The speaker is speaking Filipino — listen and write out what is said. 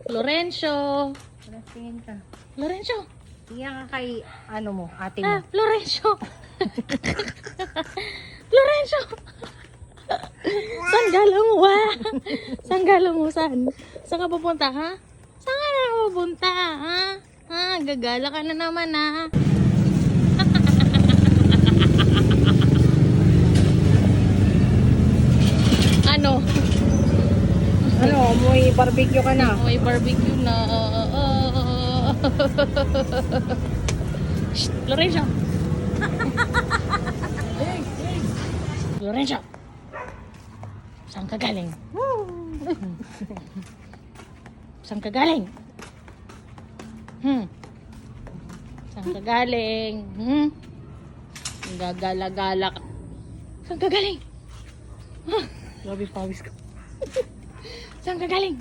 Lorenzo. Tingin ka. Lorenzo. Tingin ka kay, ano mo, ate mo. Ah, Lorenzo. Lorenzo. Saan gala mo, ha? Saan gala mo, saan? Saan ka pupunta, ha? Saan ka na pupunta, ha? Ha? Gagala ka na naman, ha? Ano? Ano, may barbecue ka na. May barbecue na. Shh, Lorenzo. Lorenzo. Saan ka galing? Saan ka galing? Saan ka galing? Gagala-gala ka. Saan ka galing? Grabe pawis ka. Saan ka galing?